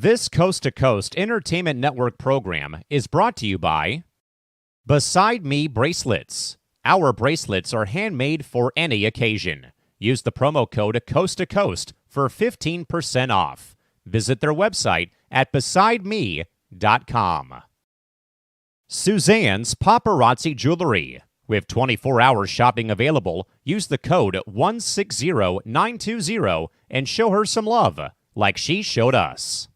This Coast to Coast Entertainment Network program is brought to you by Beside Me Bracelets. Our bracelets are handmade for any occasion. Use the promo code Coast to Coast for 15% off. Visit their website at besideme.com. Suzanne's Paparazzi Jewelry. With 24-hour shopping available, use the code 160920 and show her some love, like she showed us.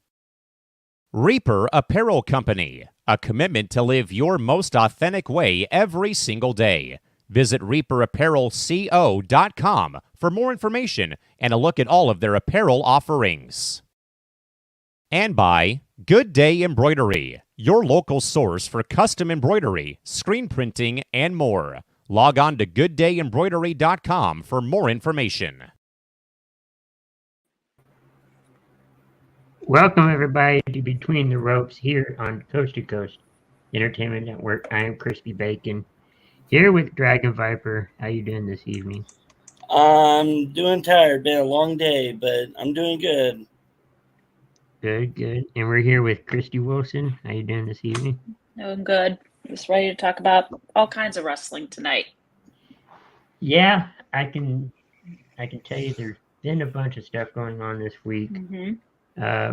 Reaper Apparel Company, a commitment to live your most authentic way every single day. Visit reaperapparelco.com for more information and a look at all of their apparel offerings. And by Good Day Embroidery, your local source for custom embroidery, screen printing, and more. Log on to gooddayembroidery.com for more information. Welcome, everybody, to Between the Ropes here on Coast to Coast Entertainment Network. I am Crispy Bacon, here with Dragon Viper. How you doing this evening? I'm doing tired. Been a long day, but I'm doing good. Good. And we're here with Christy Wilson. How you doing this evening? Doing good. Just ready to talk about all kinds of wrestling tonight. Yeah, I can tell you there's been a bunch of stuff going on this week. Mm-hmm.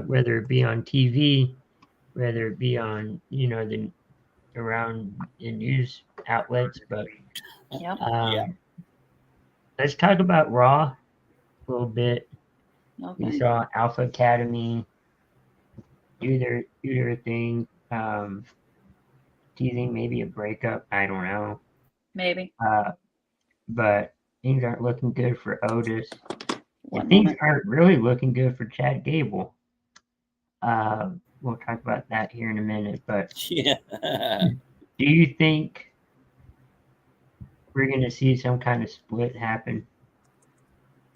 Whether it be on TV, whether it be on, around the news outlets. But Yep. Let's talk about Raw a little bit. Okay. We saw Alpha Academy do their thing, teasing maybe a breakup. I don't know. Maybe. But things aren't looking good for Otis. One Things moment. aren't really looking good for Chad Gable. We'll talk about that here in a minute. But Yeah. do you think we're going to see some kind of split happen,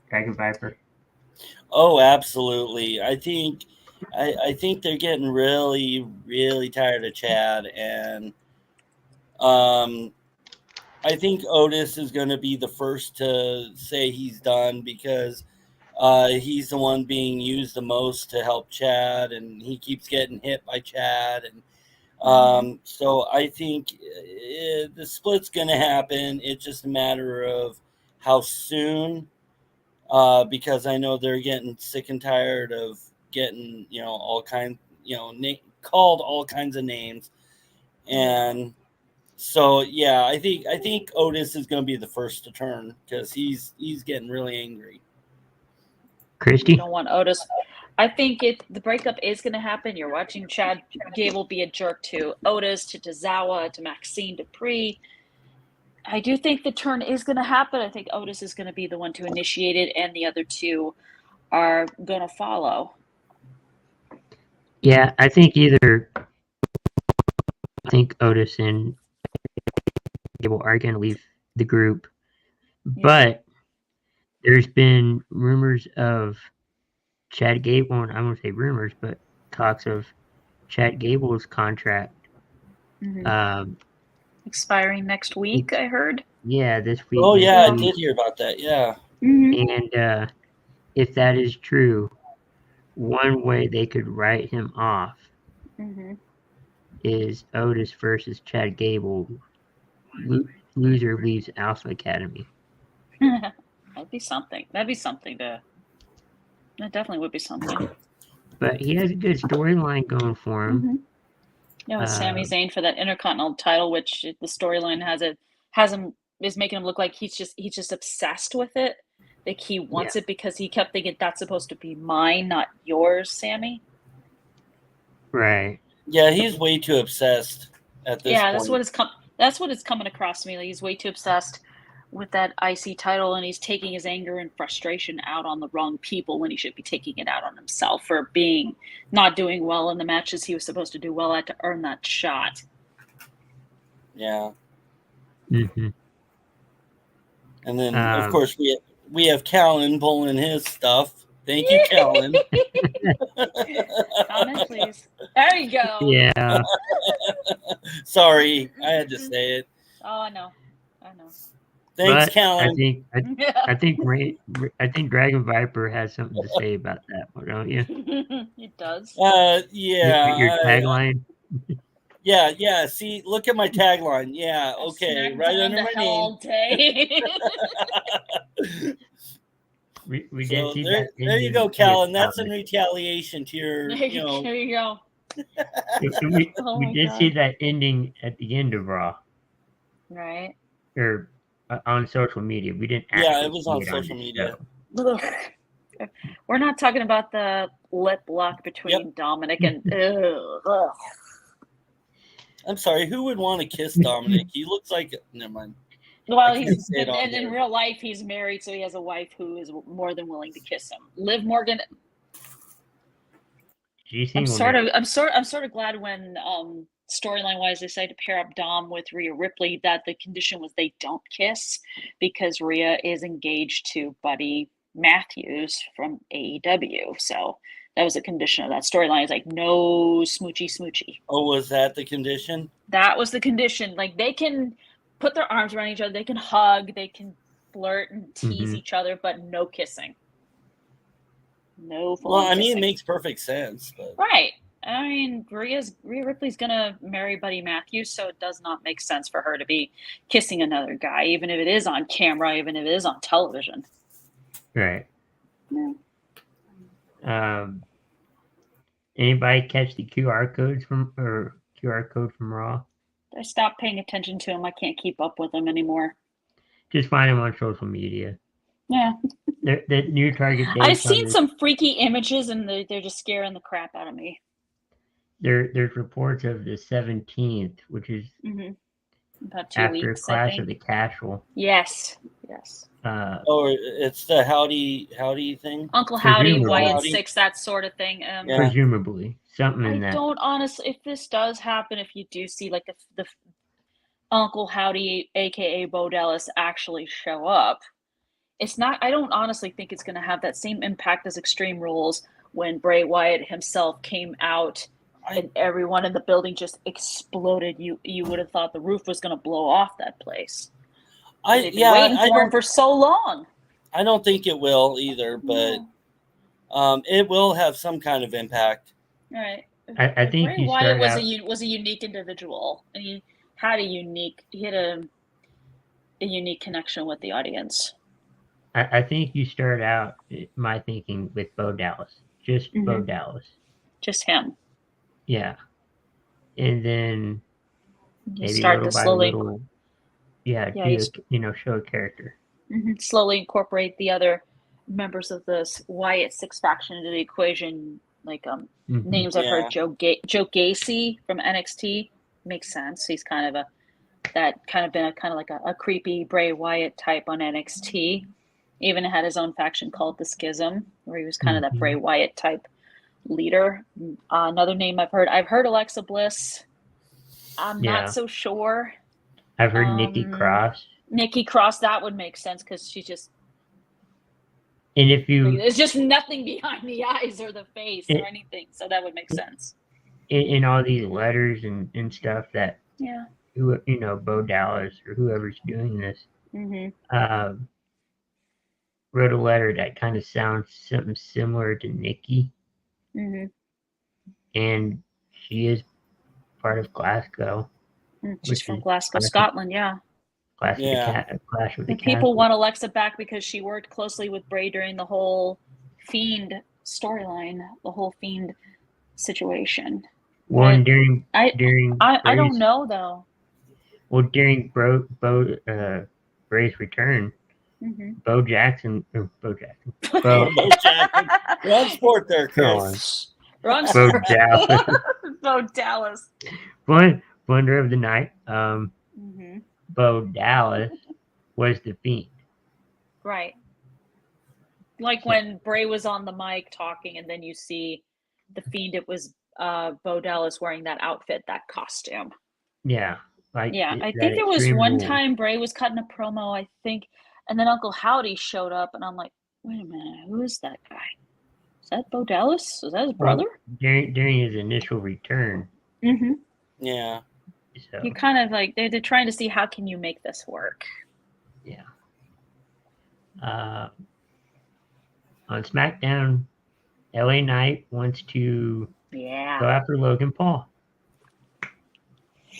Dragon Viper? Oh, absolutely. I think they're getting really, really tired of Chad, and I think Otis is going to be the first to say he's done because he's the one being used the most to help Chad, and he keeps getting hit by Chad, and so I think the split's going to happen. It's just a matter of how soon, because I know they're getting sick and tired of getting all kinds, called all kinds of names, and so yeah, I think Otis is going to be the first to turn because he's getting really angry. Christy? You don't want Otis. I think the breakup is going to happen. You're watching Chad Gable be a jerk to Otis, to Tozawa, to Maxine Dupree. I do think the turn is going to happen. I think Otis is going to be the one to initiate it, and the other two are going to follow. Yeah, I think Otis and Gable are going to leave the group. Yeah. But there's been rumors of Chad Gable, and I won't say rumors, but talks of Chad Gable's contract. Mm-hmm. Expiring next week, I heard. Yeah, this week. Oh, yeah, I did hear about that, yeah. Mm-hmm. And if that is true, one way they could write him off is Otis versus Chad Gable. Loser leaves Alpha Academy. That'd be something. That definitely would be something. But he has a good storyline going for him. Yeah, with Sami Zayn for that Intercontinental title, which the storyline is making him look like he's just obsessed with it. Like he wants it because he kept thinking that's supposed to be mine, not yours, Sammy. Right. Yeah, he's way too obsessed at this point. Yeah, that's what it's coming across to me. Like he's way too obsessed with that IC title, and he's taking his anger and frustration out on the wrong people when he should be taking it out on himself for not doing well in the matches he was supposed to do well at to earn that shot. Yeah. Mm-hmm. And then, of course, we have Callan pulling his stuff. Thank you, Callan. Comment, please. There you go. Yeah. Sorry, I had to say it. Oh, I know. Thanks, But Callan. I think Dragon Viper has something to say about that one, don't you? It does. Your tagline. Yeah. See, look at my tagline. Yeah, I've okay, smacked right on under the my hell name. all day. We So did see there, that. there you go, Callan. That's in retaliation to your, there you go. Oh We my did God. see that ending at the end of Raw, Right. or on social media. We didn't. Yeah, actually it was see on it social the media. show. Ugh. We're not talking about the lip lock between Dominic and. Ugh. I'm sorry, who would want to kiss Dominic? He looks like, never mind. Well, I can't he's say it on and in here. real life he's married, so he has a wife who is more than willing to kiss him. Liv Morgan. I'm sort of glad when storyline wise they decided to pair up Dom with Rhea Ripley that the condition was they don't kiss, because Rhea is engaged to Buddy Matthews from AEW. So that was a condition of that storyline. It's like no smoochy. Oh, was that the condition? That was the condition. Like they can put their arms around each other, they can hug, they can flirt and tease each other, but no kissing. No full Well, I kissing. mean, it makes perfect sense. But Right. I mean, Rhea Ripley's gonna marry Buddy Matthews, so it does not make sense for her to be kissing another guy, even if it is on camera, even if it is on television. Right. Yeah. Anybody catch the QR code from Raw? I stopped paying attention to him. I can't keep up with him anymore. Just find him on social media. Yeah. The new target date. I've seen some freaky images, and they're just scaring the crap out of me. There's reports of the 17th, which is about 2 after weeks. Clash of the Castle. Yes. It's the howdy thing. Uncle Howdy, Presumably. Wyatt Six, that sort of thing. Yeah. Presumably, something in that. I don't honestly. If this does happen, if you do see like the Uncle Howdy, aka Bo Dallas, actually show up, it's not. I don't honestly think it's going to have that same impact as Extreme Rules when Bray Wyatt himself came out and everyone in the building just exploded. You would have thought the roof was going to blow off that place. They've been waiting for him for so long. I don't think it will either, but it will have some kind of impact. Right. I think Bray Wyatt was a unique individual, and he had a unique connection with the audience. I think you start out, my thinking, with Bo Dallas. Just Bo Dallas. Just him. Yeah. And then You maybe start little to by slowly, little, show a character. slowly incorporate the other members of this Wyatt Six faction into the equation. Like names I've heard, Joe Gacy from NXT makes sense. He's kind of been a creepy Bray Wyatt type on NXT. Even had his own faction called the Schism, where he was kind of that Bray Wyatt type leader. Another name I've heard Alexa Bliss. I'm not so sure. I've heard Nikki Cross. Nikki Cross, that would make sense because she's just. And if you, there's just nothing behind the eyes or the face or anything, so that would make sense. In all these letters and stuff that, Bo Dallas or whoever's doing this, wrote a letter that kind of sounds something similar to Nikki. And she is part of Glasgow. She's from Glasgow, Scotland, Clash of the People want Alexa back because she worked closely with Bray during the whole Fiend storyline, the whole Fiend situation. One during I don't know though. Well, during Bray's return, Bo Jackson. Wrong sport there, Chris. Wrong Bo sport. Dallas. Bo Dallas. Wonder of the night. Bo Dallas was the Fiend. Right. Like when Bray was on the mic talking, and then you see the Fiend. It was Bo Dallas wearing that outfit, that costume. Yeah. I think there was one time Bray was cutting a promo, I think, and then Uncle Howdy showed up, and I'm like, wait a minute, who is that guy? Is that Bo Dallas? Is that his brother? During his initial return. Yeah. So. You kind of like they're trying to see how can you make this work. Yeah. On SmackDown, LA Knight wants to go Yeah. after Logan Paul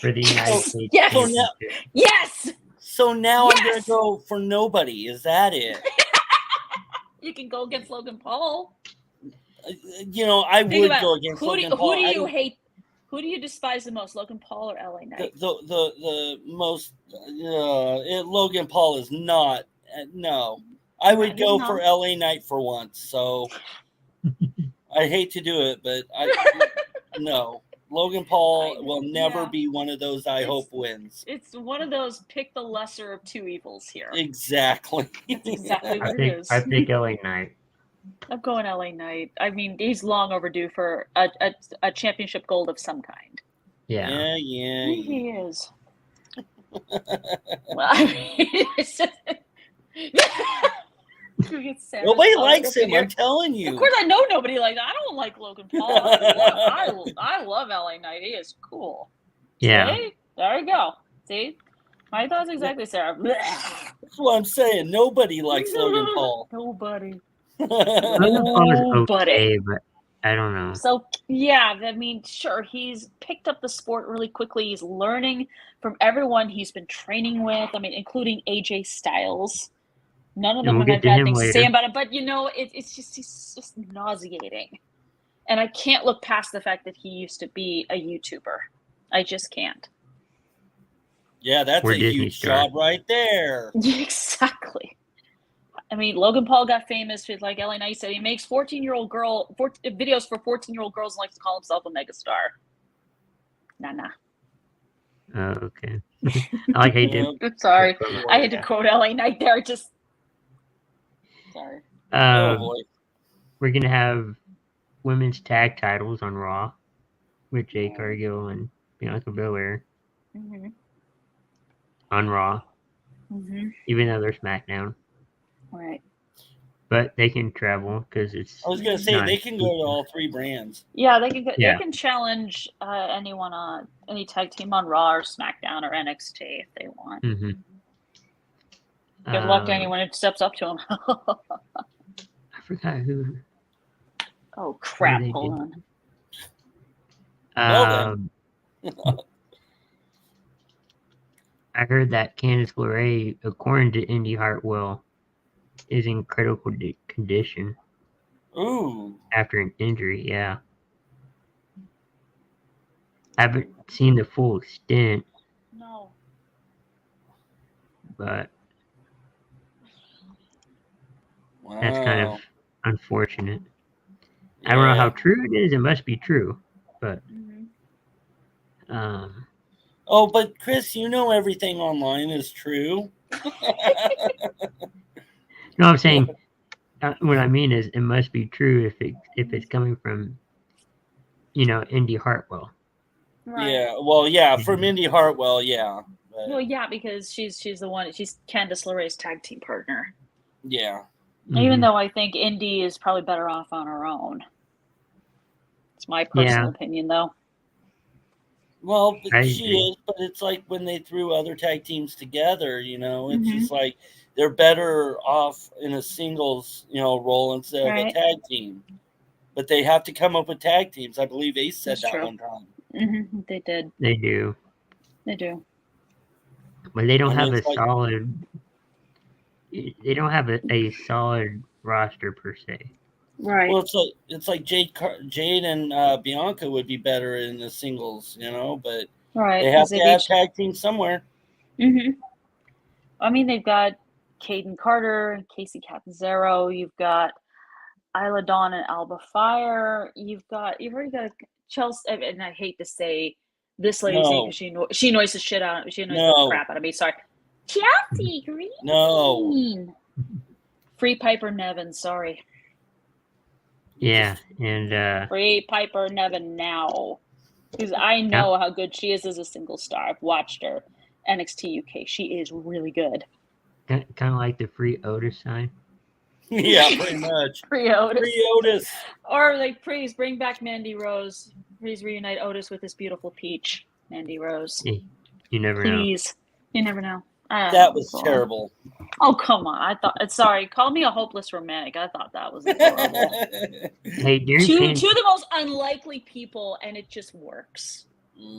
for the United Yes! States Yes! Championship. Yes! So now I'm Yes! gonna go for nobody. Is that it? You can go against Logan Paul. I Think would about go against who Logan do Paul. you hate? Who do you despise the most, Logan Paul or LA Knight? The most Logan Paul is not. No, I would he's go not. for LA Knight for once. So I hate to do it, but no. Logan Paul will never be one of those I hope wins. It's one of those pick the lesser of two evils here. Exactly. That's exactly what it is. I pick LA Knight. I'm going LA Knight. I mean, he's long overdue for a championship gold of some kind. Yeah. He is. Well, I mean, it's just, nobody likes him. I'm telling you. Of course, I know nobody likes. I don't like Logan Paul. I love LA Knight. He is cool. Yeah. See? There you go. See, my thoughts exactly, Sarah. That's what I'm saying. Nobody likes Logan Paul. Nobody. Logan Paul is okay, but I don't know. So yeah, I mean, sure, he's picked up the sport really quickly. He's learning from everyone he's been training with. I mean, including AJ Styles. None of them have had bad things to say about it, but it's just nauseating. And I can't look past the fact that he used to be a YouTuber. I just can't. Yeah, that's a huge job right there. Exactly. I mean, Logan Paul got famous with, like LA Knight said, he makes 14-year-old girl videos for 14-year-old girls and likes to call himself a megastar. Nah. Oh, okay. I like how you did. Sorry. I had to quote LA Knight there. Just sorry. We're going to have women's tag titles on Raw with Jade Cargill and Bianca Belair. Mm-hmm. On Raw. Mm-hmm. Even though they're SmackDown. Right. But they can travel because it's. I was going to say they can go to all three brands. Yeah, they can. They can challenge anyone on any tag team on Raw or SmackDown or NXT if they want. Mm-hmm. Good luck to anyone who steps up to them. I forgot who. Oh crap! Hold on. I heard that Candice LeRae, according to Indy Hartwell, is in critical condition. Ooh. After an injury, yeah. I haven't seen the full extent. No. But that's kind of unfortunate. I don't know how true it is. It must be true, but. Oh, but Chris, you know everything online is true. No, I'm saying what I mean is it must be true if it's coming from, Indy Hartwell. Right. Yeah. Well, yeah, from Indy Hartwell, yeah. But... Well, yeah, because she's the one. She's Candice LeRae's tag team partner. Yeah. Even though I think Indy is probably better off on her own. It's my personal opinion, though. Well, she is, but it's like when they threw other tag teams together, it's just like they're better off in a singles, role instead of a tag team. But they have to come up with tag teams. I believe Ace said that one time. Mm-hmm. They did. They do. They do. But they don't have a solid. They don't have a solid roster per se. Right. Well, it's like Jade and Bianca would be better in the singles, but they have to have tag teams somewhere. Mm-hmm. I mean, they've got Caden Carter, Casey Catanzaro. You've got Isla Dawn and Alba Fire. You've already got Chelsea, and I hate to say this lady's name because she annoys the shit out of me. She annoys the crap out of me. Sorry, Chelsea Green. No. Free Piper Nevin. Sorry. Yeah, and free Piper Nevin now, because I know how good she is as a single star. I've watched her NXT UK. She is really good. Kind of like the free Otis sign. Yeah, pretty much. Free Otis. Free Otis. Or like, please bring back Mandy Rose. Please reunite Otis with this beautiful peach, Mandy Rose. You never know. Please, you never know. That was God. terrible. Oh, come on. I thought, sorry, call me a hopeless romantic. I thought that was adorable. Hey, during, two of the most unlikely people, and it just works.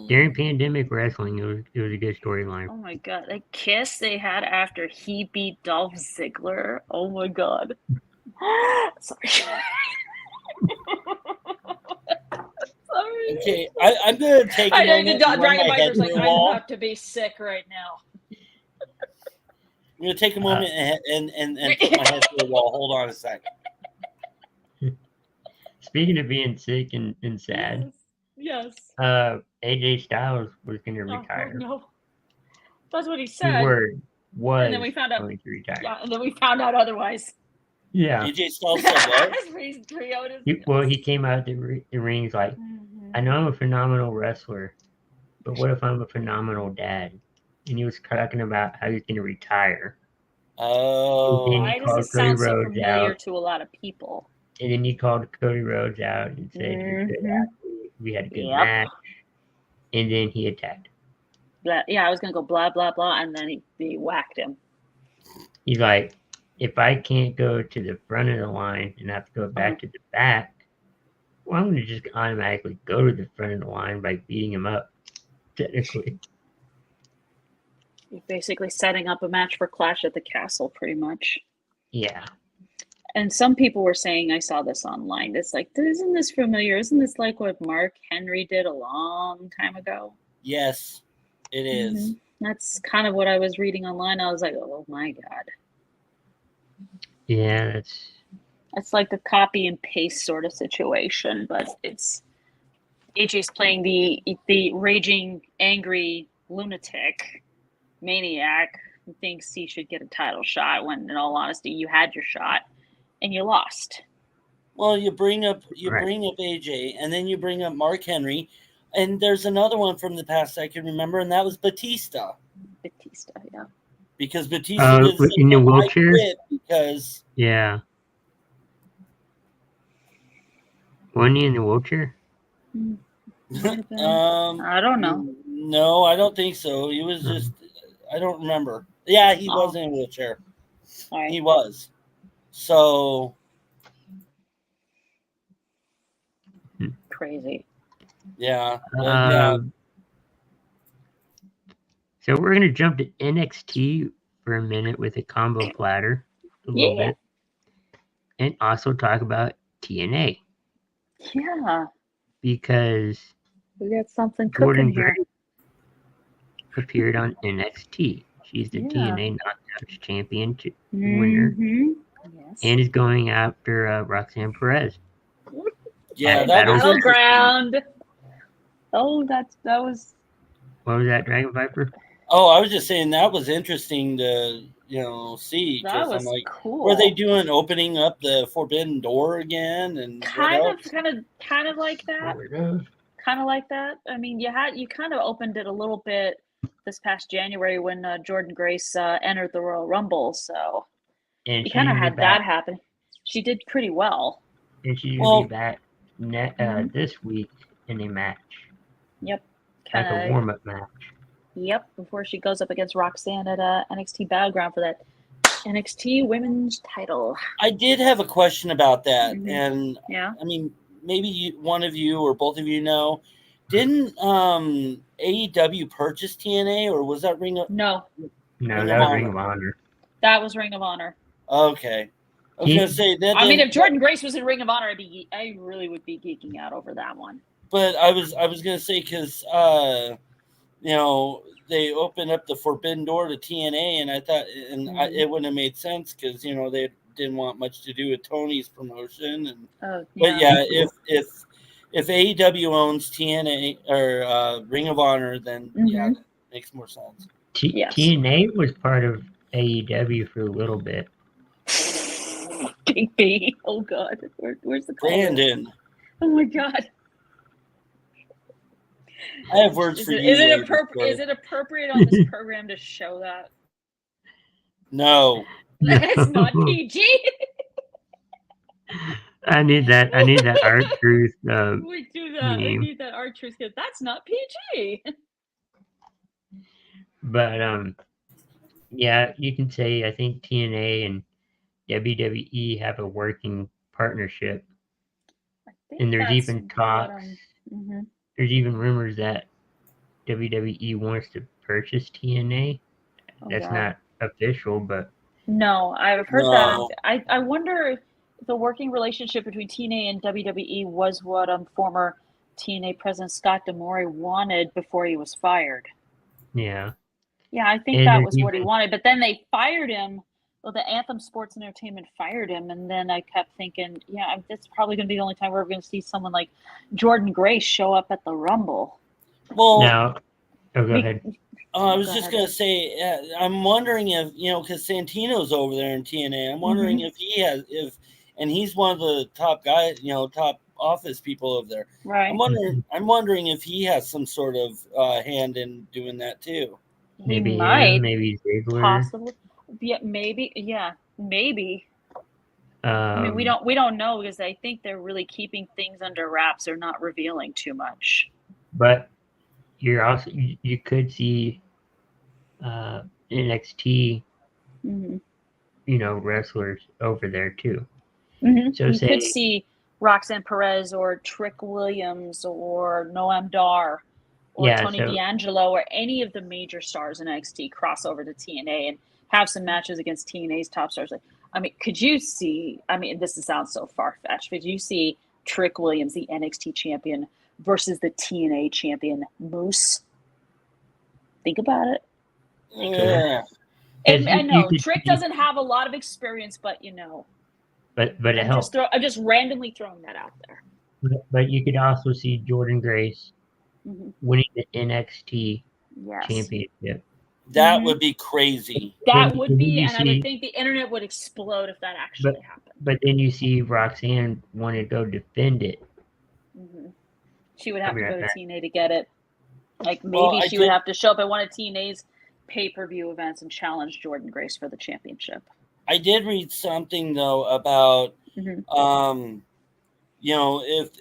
during pandemic wrestling, it was a good storyline. Oh my god, the kiss they had after he beat Dolph Ziggler. Oh my god. Sorry. Sorry. Okay, I'm gonna take a I know moment the and run Dragon my head Viper's to like, the I'm wall. about to be sick right now. I'm gonna take a moment and put my head to the wall. Hold on a second. Speaking of being sick and sad, Yes. AJ Styles was going to Oh, retire. no. That's what he His said. word was And then we found out. going to retire. Yeah, and then we found out otherwise. Yeah. AJ Styles said what? He came out the rings like, I know I'm a phenomenal wrestler, but what if I'm a phenomenal dad? And he was talking about how he's going to retire. Oh, Why does this sound so familiar to a lot of people? And then he called Cody Rhodes out and said, we had a good match. And then he attacked. Yeah, I was going to go blah, blah, blah, and then he whacked him. He's like, if I can't go to the front of the line and have to go back to the back, well, I'm going to just automatically go to the front of the line by beating him up, technically. You're basically setting up a match for Clash at the Castle, pretty much. Yeah. And some people were saying, I saw this online, it's like, isn't this familiar? Isn't this like what Mark Henry did a long time ago? yes, it is. That's kind of what I was reading online. I was like, oh my God. Yeah, it's like a copy and paste sort of situation, but it's AJ's playing the raging, angry lunatic maniac who thinks he should get a title shot when, in all honesty, you had your shot and you lost. Well, you bring up AJ, and then you bring up Mark Henry, and there's another one from the past I can remember, and that was Batista. Batista, yeah. Because Batista did in the wheelchair. Because yeah, wasn't he in the wheelchair? I don't know. No, I don't think so. He was just, I don't remember. Yeah, he was in a wheelchair. Right. He was. So crazy. Yeah. So we're gonna jump to NXT for a minute with a combo platter, a little bit, and also talk about TNA. Yeah. Because we got something Jordynne cooking here. Grace appeared on NXT. She's the TNA Knockouts champion winner, and is going after Roxanne Perez. Yeah, that was Battleground. Oh, that was. What was that, Dragon Viper? Oh, I was just saying that was interesting to see. That was I'm like, cool. were they doing opening up the Forbidden Door again and kind of like that? Kind of like that. I mean, you kind of opened it a little bit this past January when Jordynne Grace entered the Royal Rumble, so you kind of had that happen. She did pretty well. And she's gonna be back this week in a match. Yep. Like a warm-up match. Yep, before she goes up against Roxanne at NXT Battleground for that NXT Women's title. I did have a question about that, and yeah, I mean, maybe one of you or both of you know. Didn't AEW purchase TNA, or was that Ring of? No, that was Ring of Honor. That was Ring of Honor. Okay, I was gonna say that. I mean, if Jordynne Grace was in Ring of Honor, I really would be geeking out over that one. But I was gonna say because they opened up the Forbidden Door to TNA, and I thought, it wouldn't have made sense because they didn't want much to do with Tony's promotion, and but yeah, if AEW owns TNA or Ring of Honor, then yeah, that makes more sense. TNA was part of AEW for a little bit. Big B, oh God, where's the Brandon? Oh my God. I have words for you. Is it appropriate on this program to show that? No. That's not PG. I need that R-Truth. We do that. I need that R-Truth. That's not PG. But Yeah, you can say I think TNA and WWE have a working partnership, I think and there's that's even what talks. Mhm. There's even rumors that WWE wants to purchase TNA. Oh That's God. not official, but No, I've heard that. No. I wonder if the working relationship between TNA and WWE was what former TNA president Scott D'Amore wanted before he was fired. yeah. Yeah, I think And that there's was what he even wanted. But then they fired him. Well, the Anthem Sports and Entertainment fired him, and then I kept thinking, yeah, that's probably going to be the only time we're going to see someone like Jordan Grace show up at the Rumble. Well, now. Oh, go Be- ahead. I was Go just ahead. gonna say, I'm wondering if because Santino's over there in TNA. I'm wondering if he has and he's one of the top guys, top office people over there. Right. I'm wondering if he has some sort of hand in doing that too. He Maybe might, him, maybe Ziggler. possibly. Yeah, maybe. Yeah, maybe. I mean, we don't know because I think they're really keeping things under wraps. They're not revealing too much. But you're also you could see NXT, Mm-hmm. wrestlers over there too. Mm-hmm. So You say could see Roxanne Perez or Trick Williams or Noam Dar or Yeah, Tony so D'Angelo or any of the major stars in NXT cross over to TNA and have some matches against TNA's top stars. Like, I mean, could you see? I mean, this sounds so far fetched, but you see Trick Williams, the NXT champion, versus the TNA champion Moose? Think about it. Yeah. Because I you know could Trick see- doesn't have a lot of experience, but but it I'm helps. just randomly throwing that out there. But you could also see Jordan Grace Mm-hmm. winning the NXT Yes. championship. That Mhm. would be crazy. That Then- would then be, you and I would see- think the internet would explode if that actually happened. But then you see Roxanne want to go defend it. Hmm She would have to I'll go be to right TNA to get it. Like maybe Well, I she would did- have to show up at one of TNA's pay-per-view events and challenge Jordan Grace for the championship. I did read something though about Mhm.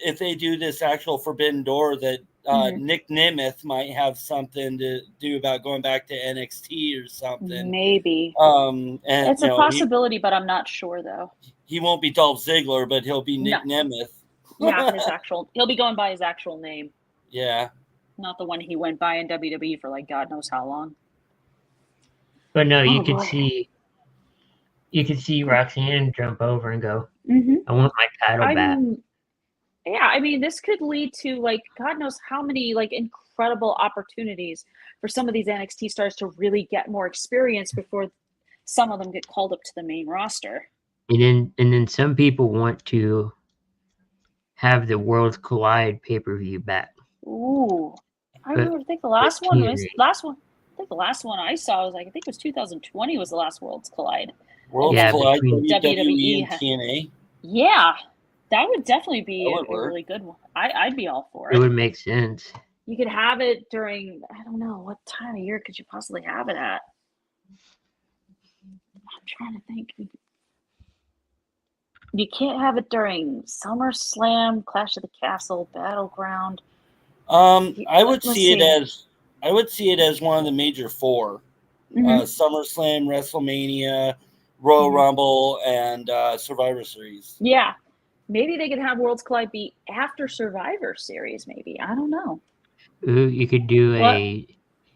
if they do this actual Forbidden Door that Mhm. Nick Nemeth might have something to do about going back to NXT or something. Maybe. And It's a possibility, but I'm not sure though. he won't be Dolph Ziggler, but he'll be Nick Nemeth. Yeah, he'll be going by his actual name, Yeah. not the one he went by in WWE for like God knows how long. But no, you Oh, could boy. see Roxanne jump over and go, Mm-hmm. I want my title back. I mean, this could lead to like God knows how many like incredible opportunities for some of these NXT stars to really get more experience before some of them get called up to the main roster. And then some people want to have the Worlds Collide pay-per-view back. Ooh, I But- remember. I think the last but one was TNA. I think the last one I saw was like I think it was 2020 was the last Worlds Collide. World Yeah, Collide, between- WWE, WWE. and TNA. Yeah, that would definitely be That would a work. really good one. I'd be all for It it. would make sense. You could have it during, I don't know, what time of year could you possibly have it at? I'm trying to think. You can't have it during SummerSlam, Clash of the Castle, Battleground. I would Let's see see. it as one of the major four: Mhm. SummerSlam, WrestleMania, Royal Mhm. Rumble, and Survivor Series. Yeah. Maybe they could have Worlds Collide be after Survivor Series, maybe. I don't know. Ooh, you could do What? a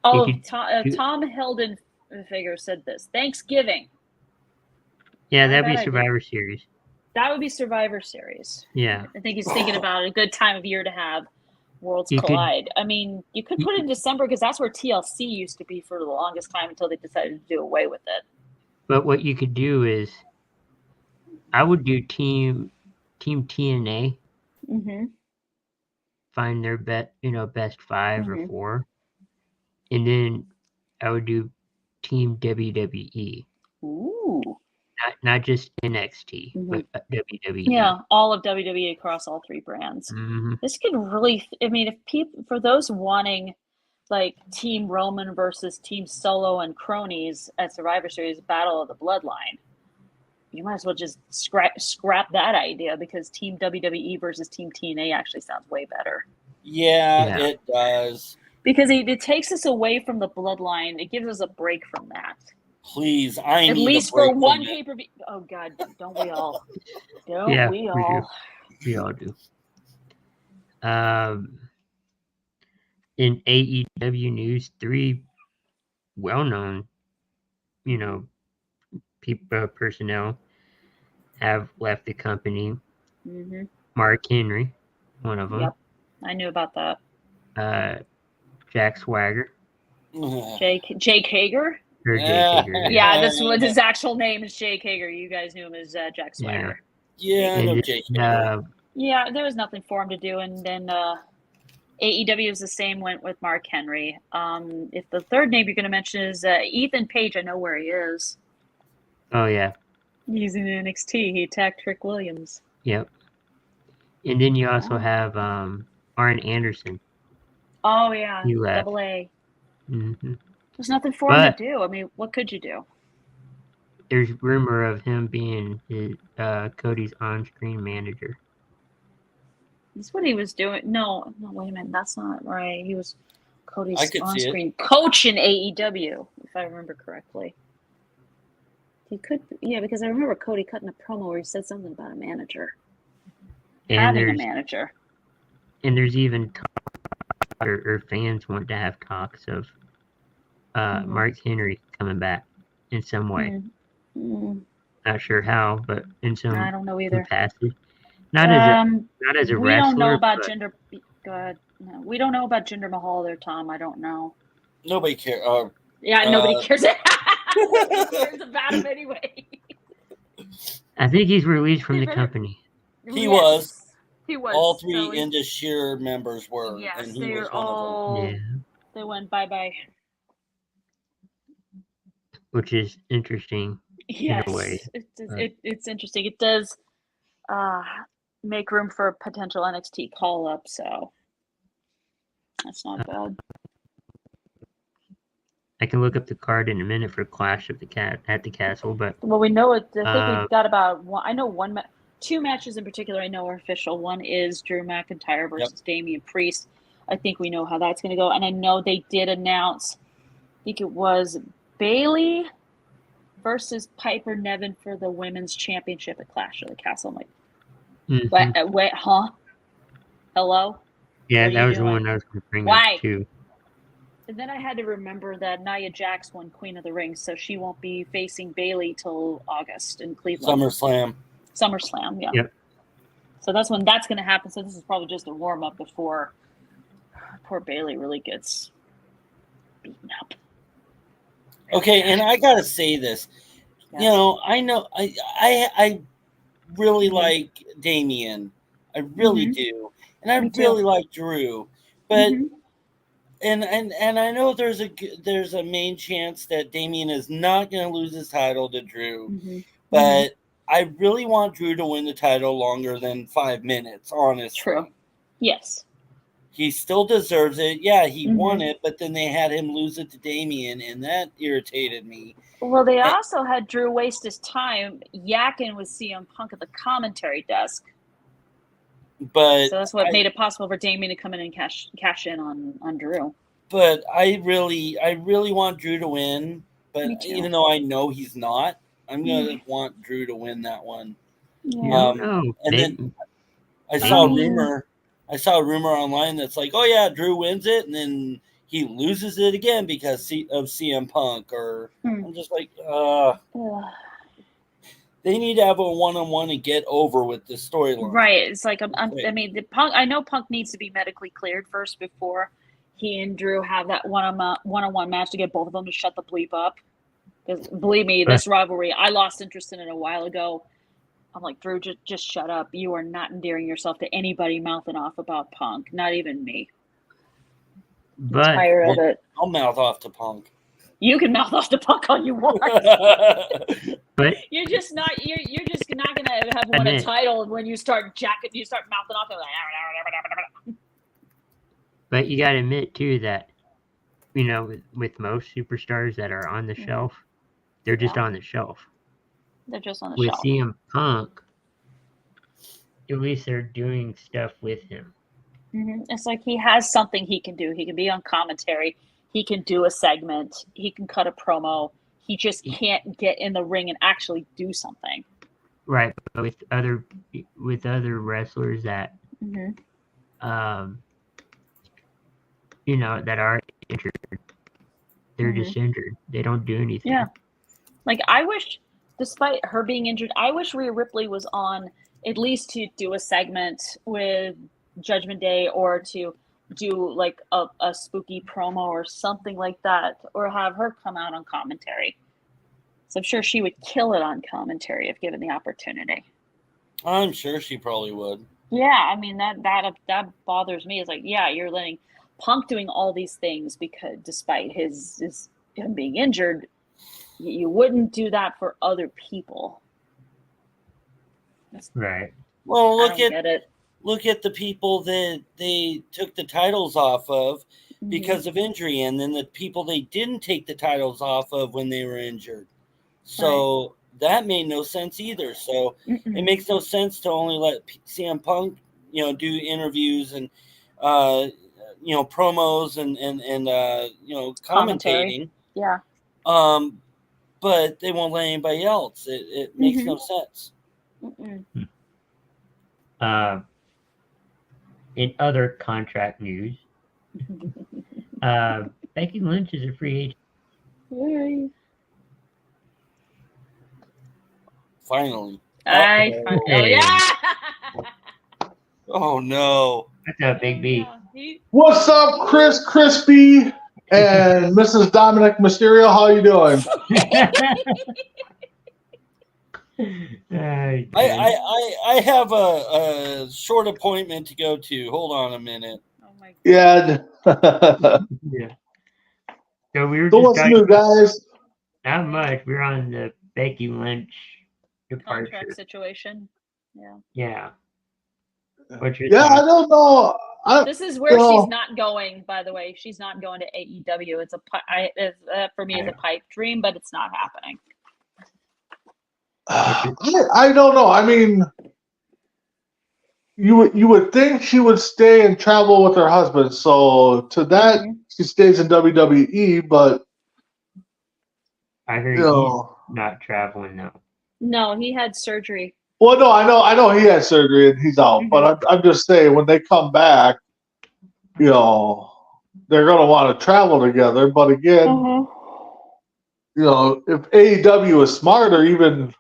Oh, could do- Tom Hilden figure said this. Thanksgiving. yeah, Not a that'd be bad idea. Survivor Series. That would be Survivor Series. Yeah. I think he's thinking about a good time of year to have Worlds You could- Collide. I mean, you could put it in December because that's where TLC used to be for the longest time until they decided to do away with it. But what you could do is, I would do Team TNA, Mm-hmm. find their best 5 or Mhm. 4, and then I would do Team WWE, Ooh. not just NXT, Mhm. but WWE. Yeah, all of WWE across all three brands. hmm This could really, I mean, if people, for those wanting like Team Roman versus Team Solo and cronies at Survivor Series Battle of the Bloodline, you might as well just scrap that idea because Team WWE versus Team TNA actually sounds way better. Yeah, Yeah. it does. Because it takes us away from the Bloodline. It gives us a break from that. Please, I At need least a break for one from it. pay-per-view. Oh God, don't we all? Don't Yeah, we we all? We all do. In AEW news, 3 well-known, personnel have left the company. Mm-hmm. Mark Henry, one of them. Yep, I knew about that. Jack Swagger. Jake Hager. Or Jake Hager. Yeah, this was his actual name is Jake Hager. You guys knew him as Jack Swagger. Yeah, I know And Jake. Yeah, there was nothing for him to do, and then AEW is the same. Went with Mark Henry. If the third name you're going to mention is Ethan Page, I know where he is. Oh yeah. He's in NXT. He attacked Trick Williams. Yep. And then you also have Arn Anderson. Oh yeah, He left. Double A. Mm-hmm. There's nothing for him to do. I mean, what could you do? There's rumor of him being Cody's on-screen manager. That's what he was doing. No, wait a minute. That's not right. He was Cody's on-screen coach in AEW, if I remember correctly. He could, because I remember Cody cutting a promo where he said something about a manager. Having a manager. And there's even talk, or fans want to have talks of Mark Henry coming back in some way. Not sure how, but in some I don't know either. capacity. Not as a we wrestler. Don't know about Jinder. Go ahead. No, we don't know about Jinder Mahal there, Tom. I don't know. Nobody cares. Nobody cares. Nobody cares about him anyway. I think he's released from the company. He was. He was. All 3 Indus Sheer members were. Yes, and he they was were all. Yeah. They went bye-bye. Which is interesting. Yes, in a way. It's interesting. It does make room for a potential NXT call-up, so that's not bad. I can look up the card in a minute for Clash of the Cat at the Castle, but we know it. I think we've got about one. I know two matches in particular. I know are official. One is Drew McIntyre versus Damian Priest. I think we know how that's going to go, and I know they did announce. I think it was Bayley versus Piper Niven for the women's championship at Clash of the Castle. I'm like, wait, huh? Hello? Yeah, that was the one I was going to bring up too. And then I had to remember that Nia Jax won Queen of the Ring, so she won't be facing Bayley till August in Cleveland. SummerSlam, yeah. Yep. So that's when that's going to happen. So this is probably just a warm-up before poor Bayley really gets beaten up. Okay, and I gotta say this. Yeah. I know I really like Damian. I really do. And I really like Drew. But and I know there's a main chance that Damian is not gonna lose his title to Drew. But I really want Drew to win the title longer than 5 minutes, honestly. True. Yes. He still deserves it. Yeah, he won it, but then they had him lose it to Damian, and that irritated me. Well, they also had Drew waste his time yakking with CM Punk at the commentary desk. So that's what made it possible for Damian to come in and cash in on Drew. But I really want Drew to win. But even though I know he's not, I'm gonna want Drew to win that one. Yeah. And then I saw a rumor online that's like, oh yeah, Drew wins it, and then he loses it again because of CM Punk. Or I'm just like, they need to have a one-on-one and get over with this storyline. Right. It's like I mean, Punk. I know Punk needs to be medically cleared first before he and Drew have that one-on-one match to get both of them to shut the bleep up. Because believe me, this rivalry, I lost interest in it a while ago. I'm like, Drew, just shut up. You are not endearing yourself to anybody mouthing off about Punk, not even me. But I'm tired of it. I'll mouth off to Punk. You can mouth off to Punk all you want. But you're just not gonna have won a title when you start mouthing off. But you gotta admit too that with most superstars that are on the shelf, they're just on the shelf. They're just on the with shelf. With CM Punk, at least they're doing stuff with him. It's like he has something he can do. He can be on commentary. He can do a segment. He can cut a promo. He just can't get in the ring and actually do something. Right, but with other wrestlers that that are injured, they're just injured. They don't do anything. Yeah. Like, I wish, despite her being injured, I wish Rhea Ripley was on at least to do a segment with Judgment Day, or to do like a spooky promo or something like that, or have her come out on commentary. So I'm sure she would kill it on commentary if given the opportunity. I'm sure she probably would. Yeah, I mean, that bothers me. It's like, yeah, you're letting Punk doing all these things because despite him being injured, you wouldn't do that for other people. Right. Well, Get it. look at the people that they took the titles off of because of injury, and then the people they didn't take the titles off of when they were injured. So that made no sense either. So it makes no sense to only let CM Punk, do interviews and promos and commentating. Yeah. But they won't let anybody else. It makes no sense. In other contract news, Becky Lynch is a free agent. Yay. Finally. Yeah. Oh no. That's a big B. What's up, Chris Crispy and Mrs. Dominic Mysterio? How you doing? I have a short appointment to go to. Hold on a minute. Oh my God. Yeah. Yeah. So we were So just what's new, guys? not much. We're on the Becky Lynch departure Contract situation. Yeah. Yeah. What's your Yeah, I don't know. This is where she's not going. By the way, she's not going to AEW. It's for me, it's a pipe dream, but it's not happening. I don't know. I mean, you would think she would stay and travel with her husband. So to that, she stays in WWE. But I heard he's not traveling now. No, he had surgery. Well, no, I know he had surgery and he's out. But I'm just saying, when they come back, they're going to want to travel together. But again, if AEW is smart, or even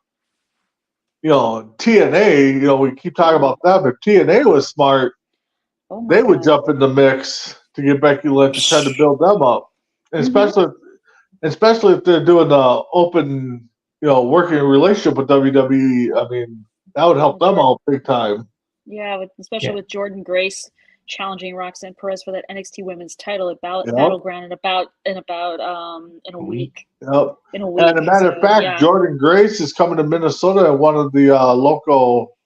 TNA, we keep talking about them. If TNA was smart, they would jump in the mix to get Becky Lynch and try to build them up. And especially if they're doing the open, working relationship with WWE. I mean, that would help them out big time. Yeah, especially with Jordan Grace challenging Roxanne Perez for that NXT Women's title at Battleground in a week. Yep. In a week. And as a matter of fact, Jordan Grace is coming to Minnesota at one of the local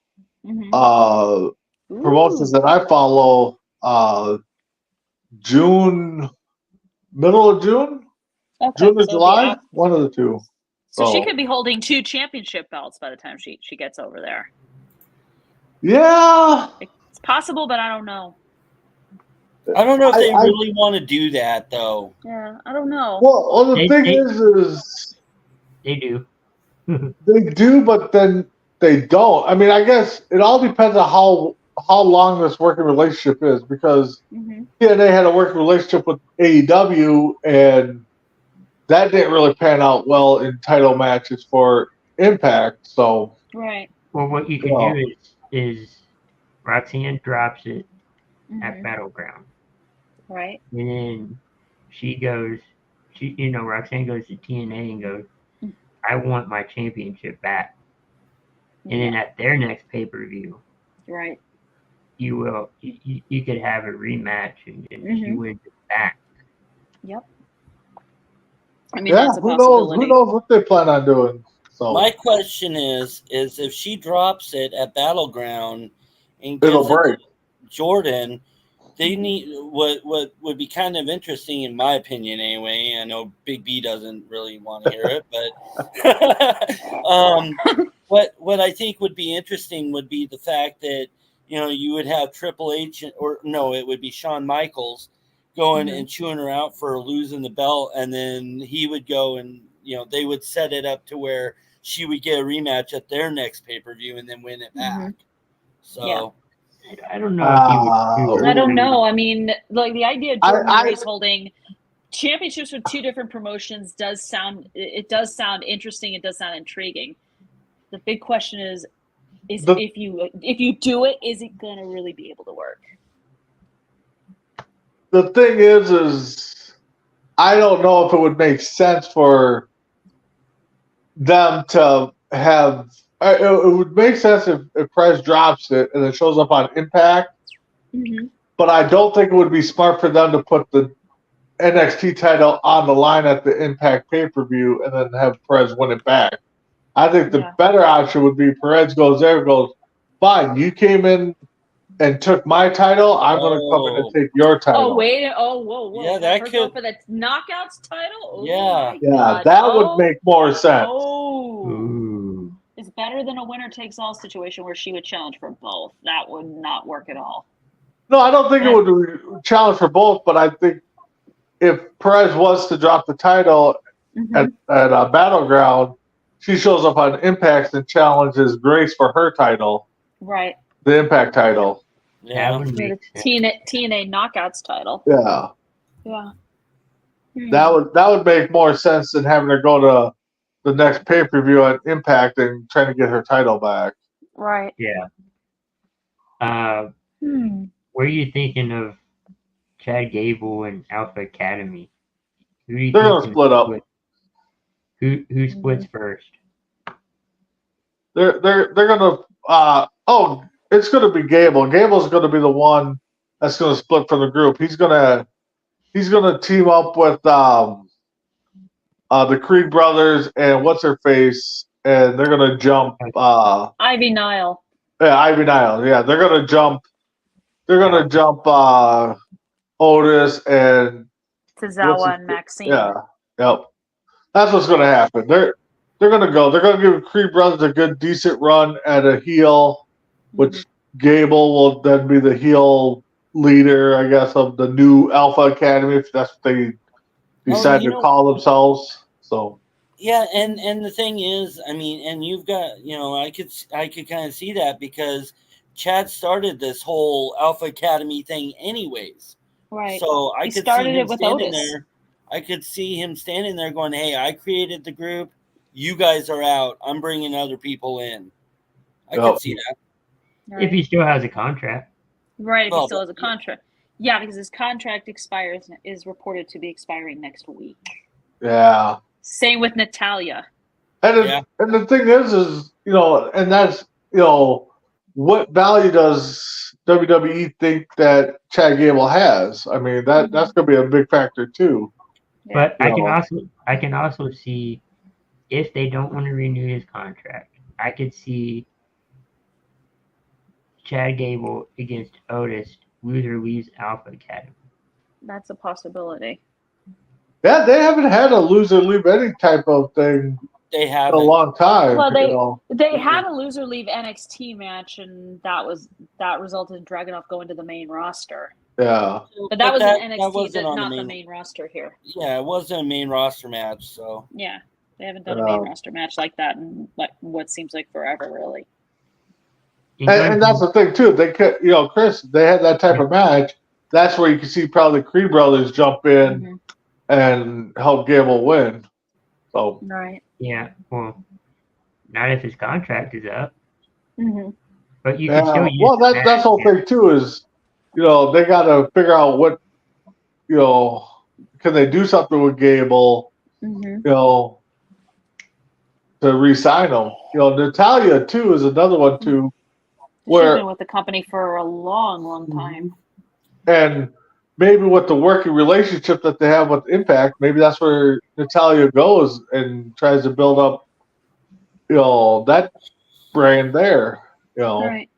promotions that I follow. Middle of June? Okay, June or July? One of the two. So she could be holding 2 championship belts by the time she gets over there. Yeah. It's possible, but I don't know. I don't know if they really want to do that, though. Yeah, I don't know. Well, the thing is they do. They do, but then they don't. I mean, I guess it all depends on how long this working relationship is, because TNA had a working relationship with AEW, and that didn't really pan out well in title matches for Impact. So right. Well, what you can do is Roxanne drops it at Battleground. Right. And then Roxanne goes to TNA and goes, I want my championship back. And then at their next pay-per-view, right, you could have a rematch and she wins it back. Yep. I mean, that's a possibility. Who knows what they plan on doing. So my question is if she drops it at Battleground and it'll break. Jordan, they need what would be kind of interesting, in my opinion, anyway. I know Big B doesn't really want to hear it, but what I think would be interesting would be the fact that you would have Triple H, it would be Shawn Michaels going and chewing her out for losing the belt, and then he would go and they would set it up to where she would get a rematch at their next pay-per-view and then win it back. So Yeah. I don't know if he would do it. I don't know. I mean, like the idea of Jordan I- Grace holding championships with two different promotions does sound interesting. It does sound intriguing. The big question is if you do it, is it gonna really be able to work? The thing is I don't know if it would make sense for them to have. It would make sense if Perez drops it and it shows up on Impact, Mm-hmm. but I don't think it would be smart for them to put the NXT title on the line at the Impact pay-per-view and then have Perez win it back. I think the better option would be Perez goes there and goes, fine, you came in and took my title, I'm going to come in and take your title. Oh, wait. Oh, whoa. Yeah, that Her go could- for the Knockouts title? Oh, Yeah. my Yeah, God. that would make more sense. Oh. Ooh. It's better than a winner-takes-all situation where she would challenge for both. That would not work at all. No, I don't think it would be a challenge for both, but I think if Perez was to drop the title Mhm. at Battleground, she shows up on Impact and challenges Grace for her title, Right. the Impact title. That yeah. would The make sense. TNA Knockouts title. Yeah, Yeah. that would make more sense than having her go to the next pay-per-view at Impact and trying to get her title back. Right. Yeah. Hmm. Were you thinking of Chad Gable and Alpha Academy? Who do you They're think gonna split up. Who splits first? They're gonna it's gonna be Gable. Gable's gonna be the one that's gonna split from the group. He's gonna team up with the Creed brothers and what's her face, and they're gonna jump Ivy Nile. Ivy Nile. Yeah, they're gonna jump Otis and Tozawa and Maxine. yeah, yep. That's what's gonna happen. They're gonna go. They're gonna give Creed brothers a good decent run at a heel, which Gable will then be the heel leader, I guess, of the new Alpha Academy if that's what they decide to call themselves. So Yeah, and the thing is, I mean, and you've got, I could kind of see that because Chad started this whole Alpha Academy thing anyways. Right. So I He could started see him it with standing Otis. there. I could see him standing there going, "Hey, I created the group. You guys are out. I'm bringing other people in." I could see that. Right. If he still has a contract. Right, if Well, he still has a contract. Yeah, because his contract is reported to be expiring next week. yeah. Same with Natalia. And the thing is, and that's, what value does WWE think that Chad Gable has? I mean, that's going to be a big factor too. Yeah. But I can also see if they don't want to renew his contract, I could see Chad Gable against Otis, loser leaves Alpha Academy. That's a possibility. Yeah, they haven't had a loser leave any type of thing They in have a long time. Well, they had a loser leave NXT match, and that resulted in Dragunov going to the main roster. Yeah. But that was an that NXT, wasn't on not the main roster here. Yeah, it wasn't a main roster match, so Yeah, they haven't done a main roster match like that in what seems like forever, really. And that's the thing too. They could, Chris, they had that type of match. That's where you can see probably Creed brothers jump in and help Gable win. So Right. Yeah, well, not if his contract is up. Mm-hmm. But you can still use well, that's the whole thing too. Is they got to figure out what can they do something with Gable, to re-sign him. Natalia too is another one too. She's been with the company for a long, long time. And maybe with the working relationship that they have with Impact, maybe that's where Natalia goes and tries to build up, that brand there. Right.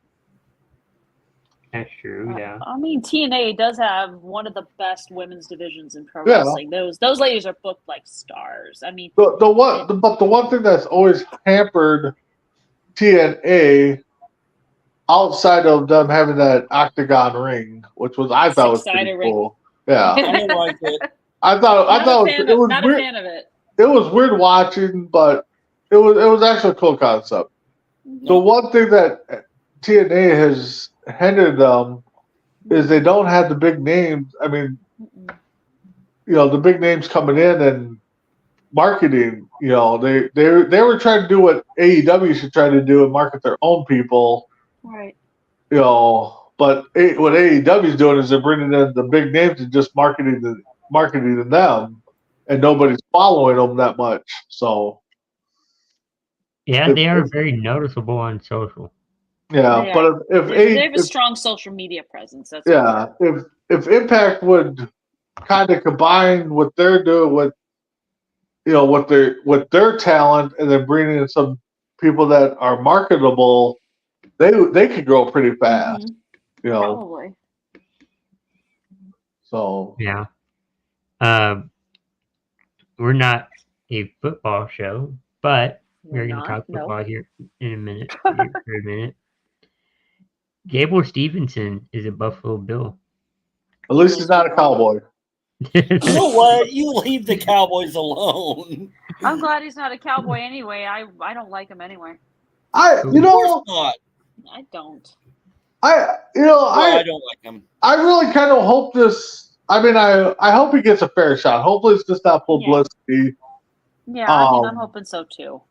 That's true, yeah. I mean, TNA does have one of the best women's divisions in pro Yeah. wrestling. Those ladies are booked like stars. I mean, But the one thing that's always hampered TNA outside of them having that octagon ring, which I thought was pretty Six-sided ring. cool. Yeah, I didn't like it. I thought not it was a weird. fan of it. it was weird watching, but it was actually a cool concept. The one thing that TNA has hindered them is they don't have the big names. I mean, the big names coming in and marketing. They were trying to do what AEW should try to do and market their own people. Right. But what AEW is doing is they're bringing in the big names and just marketing them, and nobody's following them that much. So. Yeah, they are very noticeable on social. Yeah, but they have a strong social media presence. That's if Impact would kind of combine what they're doing with, with their talent, and then bring in some people that are marketable, they could grow pretty fast. Probably. So yeah, we're not a football show, but we're going to talk football here in a minute. For a minute. Gable Stevenson is a Buffalo Bill. At least he's not a Cowboy. You know what? You leave the Cowboys alone. I'm glad he's not a Cowboy anyway. I don't like him anyway. I don't. I don't like him. I really kind of hope this. I mean, I hope he gets a fair shot. Hopefully, it's just not publicity. Yeah, I'm hoping so too.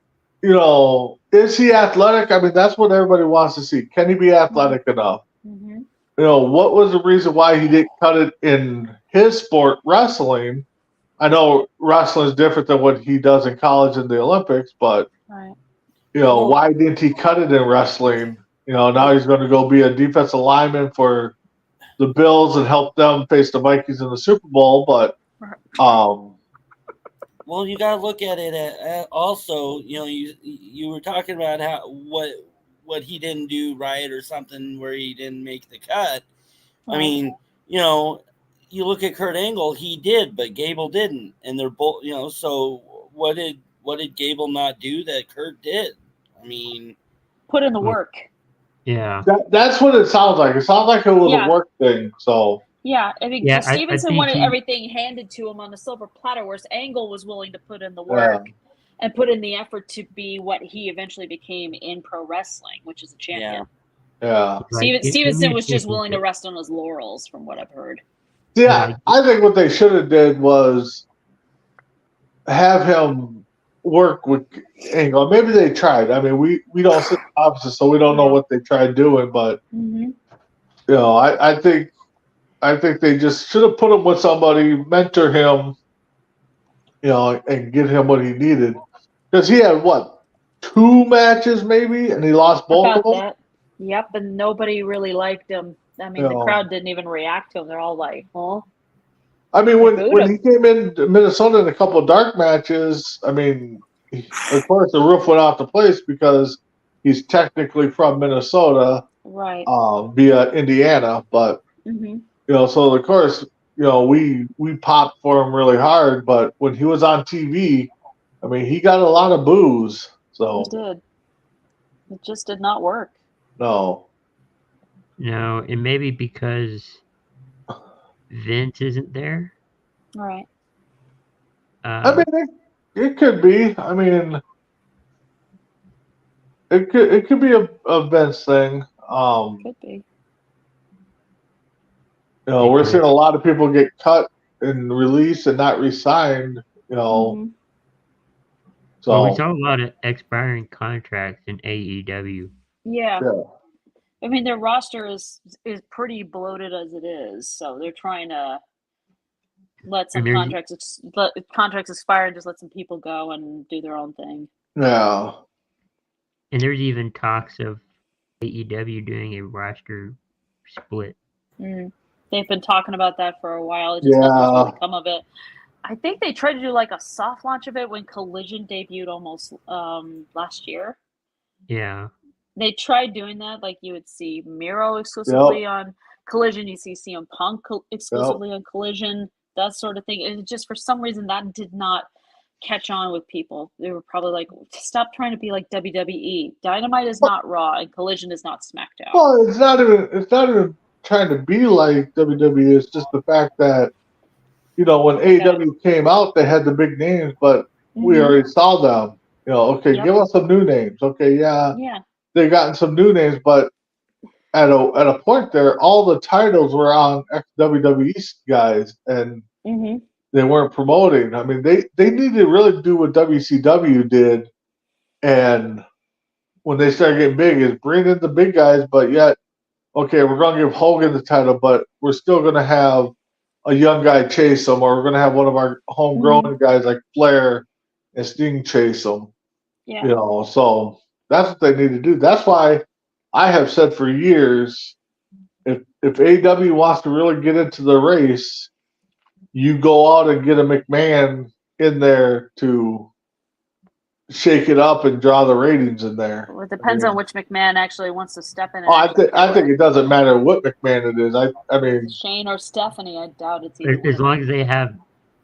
Is he athletic? I mean, that's what everybody wants to see. Can he be athletic enough? Mm-hmm. What was the reason why he didn't cut it in his sport, wrestling? I know wrestling is different than what he does in college and the Olympics, but, why didn't he cut it in wrestling? Now he's going to go be a defensive lineman for the Bills and help them face the Vikings in the Super Bowl, but well, you got to look at it also. You were talking about what he didn't do right or something where he didn't make the cut. I mean, you look at Kurt Angle, he did, but Gable didn't, and they're both. So what did Gable not do that Kurt did? I mean, put in the work. Yeah, that's what it sounds like. It sounds like it was a work thing. So. Yeah, I mean, Stevenson wanted everything handed to him on a silver platter, whereas Angle was willing to put in the work and put in the effort to be what he eventually became in pro wrestling, which is a champion. Yeah. Stevenson was just willing to rest on his laurels, from what I've heard. Yeah, I think what they should have did was have him work with Angle. Maybe they tried. I mean, we don't sit opposite, so we don't know what they tried doing. But I think they just should have put him with somebody, mentor him, and get him what he needed. Because he had, 2 matches maybe, and he lost both of them? That. Yep, and nobody really liked him. I mean, the crowd didn't even react to him. They're all like, huh? I mean, when he came into Minnesota in a couple of dark matches, I mean, of course the roof went off the place because he's technically from Minnesota, right? Via Indiana, but... so of course, we popped for him really hard, but when he was on TV, I mean, he got a lot of boos. So he did. It just did not work. No, it may be because Vince isn't there. Right. I mean, it could be. I mean, it could be a Vince thing. Could be. We're seeing a lot of people get cut and released and not re-signed. So we saw a lot of expiring contracts in AEW. Yeah. I mean, their roster is pretty bloated as it is, so they're trying to let some contracts expire and just let some people go and do their own thing. Yeah. And there's even talks of AEW doing a roster split. They've been talking about that for a while. It just hasn't really come of it. I think they tried to do like a soft launch of it when Collision debuted almost last year. Yeah. They tried doing that. Like you would see Miro exclusively on Collision. You see CM Punk exclusively on Collision. That sort of thing. And just for some reason that did not catch on with people. They were probably like, stop trying to be like WWE. Dynamite is not Raw and Collision is not SmackDown. Well, it's not even trying to be like WWE. It's just the fact that when AEW came out, they had the big names, but we already saw them. You know, okay, Yep. give us some new names. Okay, yeah, Yeah. they've gotten some new names, but at a point there, all the titles were on ex-WWE guys, and Mm-hmm. they weren't promoting. I mean, they need to really do what WCW did, and when they start getting big, is bring in the big guys, but yet, okay, we're going to give Hogan the title, but we're still going to have a young guy chase him, or we're going to have one of our homegrown guys like Flair and Sting chase him. Yeah. You know, so that's what they need to do. That's why I have said for years, if AEW wants to really get into the race, you go out and get a McMahon in there to shake it up and draw the ratings in there. Well, it depends on which McMahon actually wants to step in. And I think it doesn't matter what McMahon it is. I mean, Shane or Stephanie, I doubt it's either As one. long as they have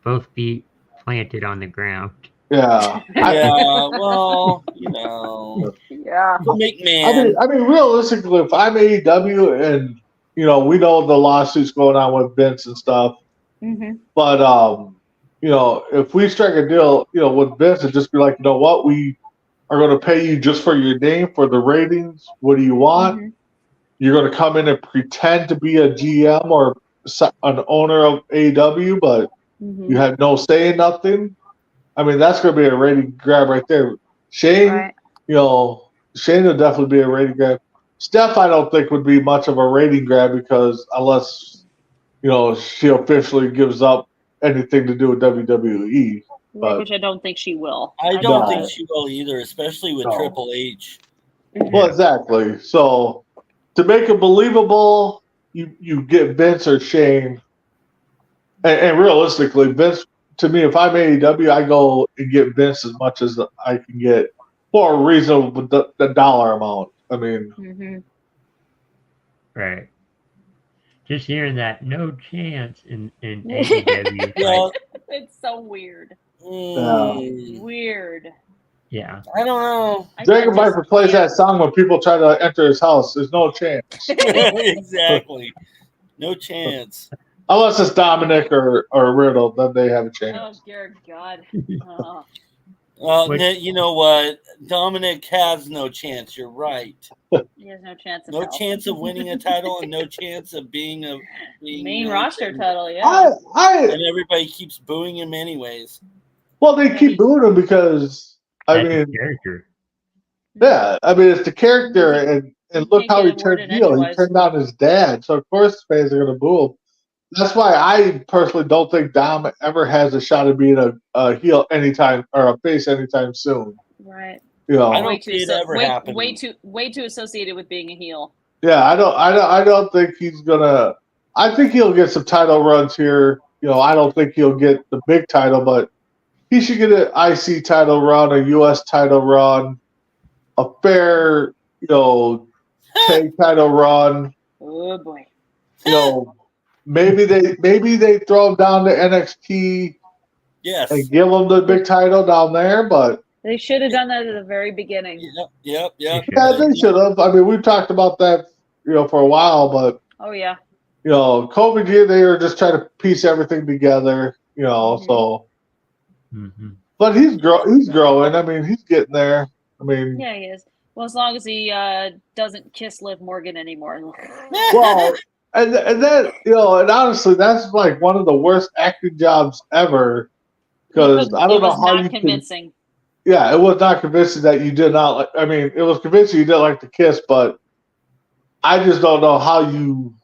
both feet planted on the ground. yeah. Yeah, well, you know, Yeah. for McMahon. I mean, realistically, if I'm AEW and you know we know the lawsuits going on with Vince and stuff, Mm-hmm. but you know, if we strike a deal, you know, with Vince and just be like, you know what, we are going to pay you just for your name for the ratings. What do you want? Mm-hmm. You're going to come in and pretend to be a GM or an owner of AEW, but Mm-hmm. you have no say in nothing. I mean, that's going to be a rating grab right there. Shane, Right. you know, Shane would definitely be a rating grab. Steph, I don't think would be much of a rating grab because unless, you know, she officially gives up anything to do with WWE. But, Which I don't think she will. I don't No. think she will either, especially with No. Triple H. well, exactly. So to make it believable, you get Vince or Shane. And realistically, Vince, to me, if I'm AEW, I go and get Vince as much as I can get for a reasonable the dollar amount. I mean, Mm-hmm. Right. Just hearing that, no chance in AEW. Yeah, It's so weird. mm, Yeah. I don't know. Dragon Viper plays that song when people try to enter his house. There's no chance. Exactly. No chance. Unless it's Dominic or Riddle, then they have a chance. Oh, dear God. You know what? Dominic has no chance. You're right. He has no chance of No hell. chance of winning a title and no chance of being main roster title, yeah. And everybody keeps booing him anyways. Well, they keep booing him because That's his character. yeah, I mean it's the character, and look how he turned heel. He turned down his dad, so of course fans are going to boo him. That's why I personally don't think Dom ever has a shot of being a heel anytime or a face anytime soon. Right. You know, I don't see it ever happening. Way too associated with being a heel. Yeah, I don't think he's gonna. I think he'll get some title runs here. You know, I don't think he'll get the big title, but he should get an IC title run, a US title run, a fair, you know, tag title run. Oh boy. You know, maybe they throw him down to NXT. Yes. And give him the big title down there, but they should have done that at the very beginning. Yep. Yeah, they should have. I mean, we've talked about that, you know, for a while, but oh yeah. You know, COVID year they were just trying to piece everything together, you know, so but he's growing. I mean, he's getting there. I mean, yeah, he is. Well, as long as he doesn't kiss Liv Morgan anymore. Well, and then, you know, and honestly, that's like one of the worst acting jobs ever because I don't know how you convincing. Yeah, it was not convincing that you did not like. I mean, it was convincing you didn't like the kiss, but I just don't know how you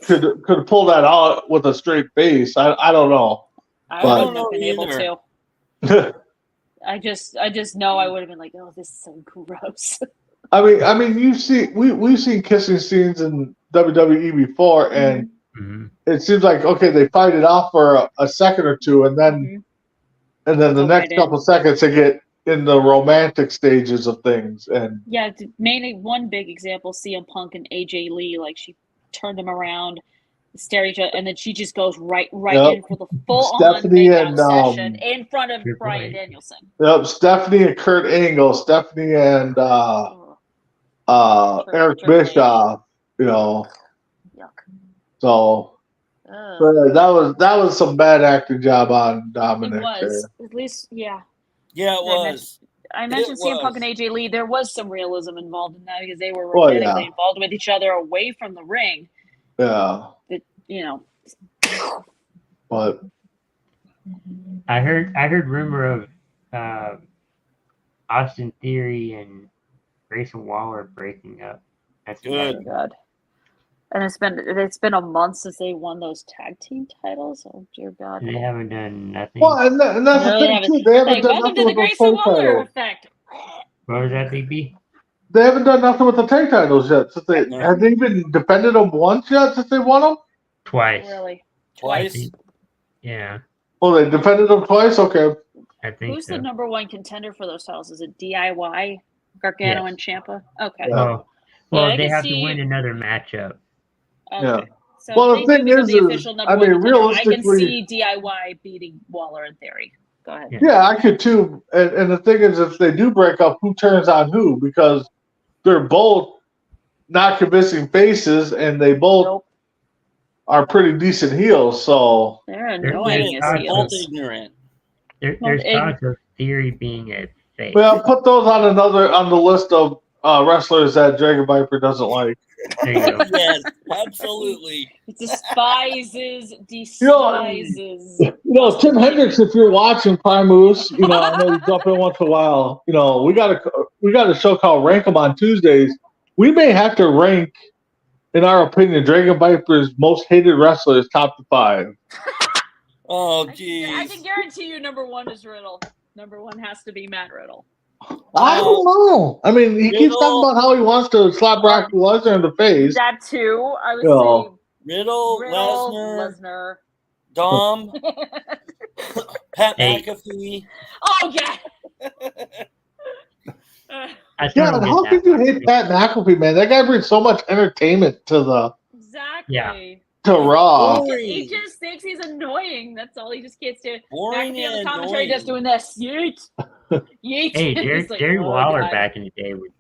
could pull that out with a straight face. I don't know. I wouldn't have been able to. I just know I would have been like, oh, this is so gross. I mean, we've seen kissing scenes in WWE before, and it seems like okay, they fight it off for a second or two, and then the next couple seconds they get in the romantic stages of things. And yeah, mainly one big example: CM Punk and AJ Lee. Like she turned him around, stare at each other, and then she just goes right in for the full-on make-out session in front of Bryan Danielson. Yep, Stephanie and Kurt Angle, Stephanie and Eric Bischoff, you know. Yuck. So But that was some bad acting job on It Dominic. was. At least, yeah. Yeah, it was. I mentioned It CM Punk was. and AJ Lee. There was some realism involved in that because they were Well, romantically yeah. involved with each other away from the ring. Yeah, That, you know, but I heard rumor of Austin Theory and Grayson Waller breaking up. That's Good. oh God. And it's been a month since they won those tag team titles. Oh dear God. And they haven't done nothing. well, and that's No, the they thing haven't. too. They haven't Like, done welcome to nothing the with those Grayson tag Waller titles. effect. What was that, Big B? They haven't done nothing with the tag titles yet. Since they No. have they even defended them once yet since they won them? Twice. Really? I Twice. think. Yeah, Oh, they defended them twice. Okay. I think Who's so. the number one contender for those titles? Is it DIY, Gargano, Yes. and Ciampa? Okay. Yeah. Well, I they can have see- to win another matchup. Okay. Yeah. So Well, if the they thing do become is, the official number I mean, one contender, I can realistically- see DIY beating Waller in theory. Go ahead. Yeah. Yeah, I could too. And the thing is, if they do break up, who turns on who? Because they're both not convincing faces, and they both Nope. are pretty decent heels. So They're They're annoying good. as They're both heels. ignorant. There's Well, talks of Theory being a face. well, put those on the list of wrestlers that Dragon Viper doesn't like. There you go. Yes, absolutely. Despises. Tim Hendricks, if you're watching Primus, I know you jump in once in a while. We got a show called Rank 'em on Tuesdays. We may have to rank, in our opinion, Dragon Viper's most hated wrestlers top to 5. Oh, I geez. can guarantee you number one is Riddle. Number one has to be Matt Riddle. I don't know. I mean, he keeps talking about how he wants to slap Brock Lesnar in the face. That too. I would Yeah. Riddle, say Lesnar, Dom, Pat Hey. McAfee. Oh yeah. I still Yeah, don't and get how that could you one. hate Pat McAfee, man? That guy brings so much entertainment to Exactly. Yeah. Raw. He just thinks he's annoying. That's all. He just gets to. Boring McAfee on the and commentary annoying. just doing this. Yeet. Yeet. Hey, It's like, Jerry oh, Waller God. back in the day would.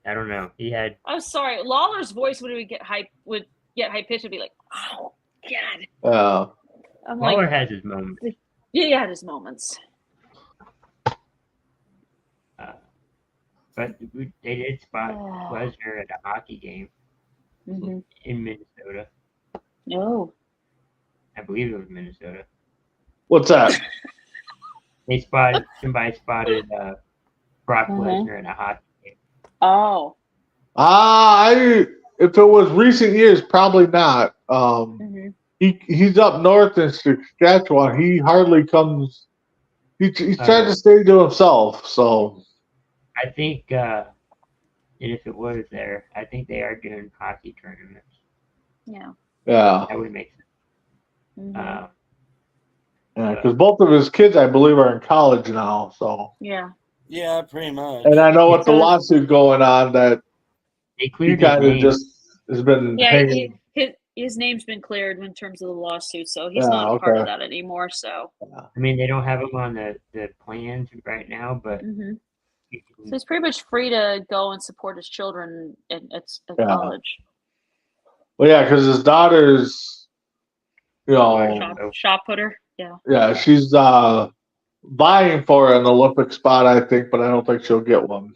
I don't know. He had. I'm sorry. Lawler's voice when he would get high pitched would be like, oh God. Yeah. I'm Waller like, has his moments. yeah, he had his moments. But they did spot Oh. Lesnar at a hockey game Mm-hmm. in Minnesota. No. I believe it was Minnesota. What's that? Somebody spotted Brock Uh-huh. Lesnar in a hockey game. Oh. If it was recent years, probably not. Mm-hmm. He's up north in Saskatchewan. He hardly comes. He's trying to stay to himself. So I think, and if it was there, I think they are doing hockey tournaments. Yeah. yeah, That would make sense. Mhm. because both of his kids, I believe, are in college now. So, Yeah. Yeah, pretty much. and I know with the lawsuit going on that They he cleared his kind of name. just has been Yeah. hanging. His name's been cleared in terms of the lawsuit, so he's Yeah, not a part of okay. that anymore. So. I mean, they don't have him on the plans right now, but Mm-hmm. you can- So he's pretty much free to go and support his children at Yeah. college. Well, yeah, because his daughter's, Shot putter. Yeah. yeah, she's vying for an Olympic spot, I think, but I don't think she'll get one.